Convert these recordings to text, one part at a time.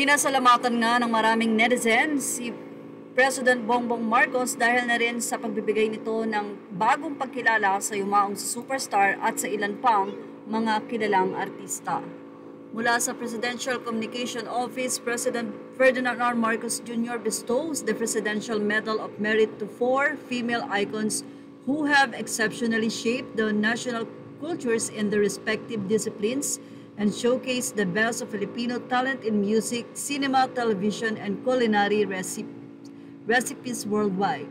Pinasalamatan nga ng maraming netizens si President Bongbong Marcos dahil na rin sa pagbibigay nito ng bagong pagkilala sa yumaong superstar at sa ilan pang mga kilalang artista. Mula sa Presidential Communication Office, President Ferdinand R. Marcos Jr. bestows the Presidential Medal of Merit to 4 female icons who have exceptionally shaped the national cultures in their respective disciplines and showcase the best of Filipino talent in music, cinema, television, and culinary recipes worldwide.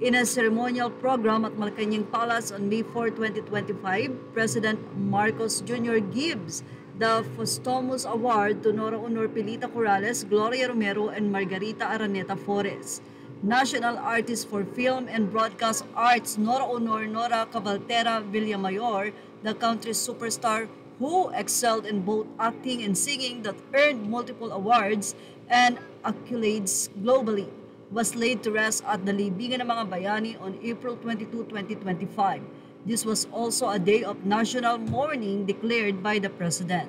In a ceremonial program at Malacanang Palace on May 4, 2025, President Marcos Jr. gives the Posthumous Award to Nora Honor Pilita Corrales, Gloria Romero, and Margarita Araneta Flores. National Artist for Film and Broadcast Arts Nora Honor Nora Cavaltera Villamayor, the country's superstar who excelled in both acting and singing that earned multiple awards and accolades globally, was laid to rest at the Libingan ng mga Bayani on April 22, 2025. This was also a day of national mourning declared by the President.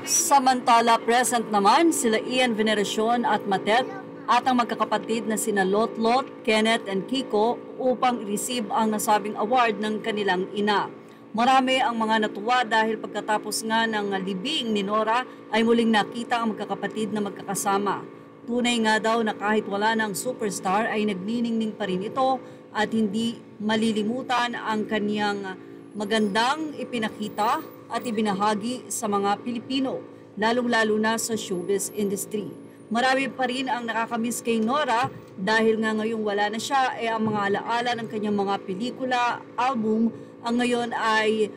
Samantala, present naman sila Ian Veneracion at Matet at ang magkakapatid na sina Lotlot, Kenneth, and Kiko upang i-receive ang nasabing award ng kanilang ina. Marami ang mga natuwa dahil pagkatapos nga ng libing ni Nora ay muling nakita ang magkakapatid na magkakasama. Tunay nga daw na kahit wala ng superstar ay nagniningning pa rin ito at hindi malilimutan ang kaniyang magandang ipinakita at ibinahagi sa mga Pilipino, lalong-lalo na sa showbiz industry. Marami pa rin ang nakakamiss kay Nora dahil nga ngayong wala na siya ang mga alaala ng kanyang mga pelikula, album, ang ngayon ay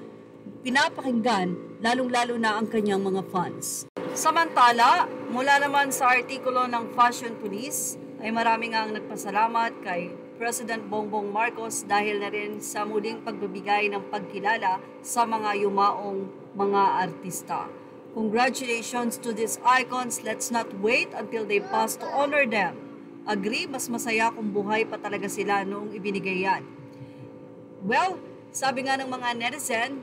pinapakinggan lalong-lalo na ang kanyang mga fans. Samantala, mula naman sa artikulo ng Fashion Police ay marami nga ang nagpasalamat kay President Bongbong Marcos dahil na rin sa muling pagbibigay ng pagkilala sa mga yumaong mga artista. Congratulations to these icons. Let's not wait until they pass to honor them. Agree, mas masaya kung buhay pa talaga sila noong ibinigay yan. Well, sabi nga ng mga netizen,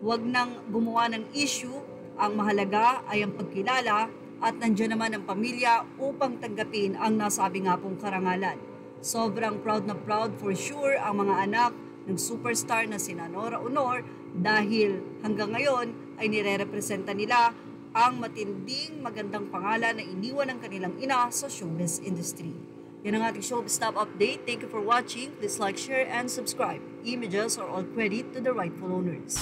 huwag nang gumawa ng issue. Ang mahalaga ay ang pagkilala at nandiyan naman ang pamilya upang tanggapin ang nasabi nga pong karangalan. Sobrang proud na proud for sure ang mga anak ng superstar na sina Nora Honor dahil hanggang ngayon ay nire-representa nila ang matinding magandang pangalan na iniwan ng kanilang ina sa showbiz industry. Yan ang ating showbiz top update. Thank you for watching. Please like, share, and subscribe. Images are all credit to the rightful owners.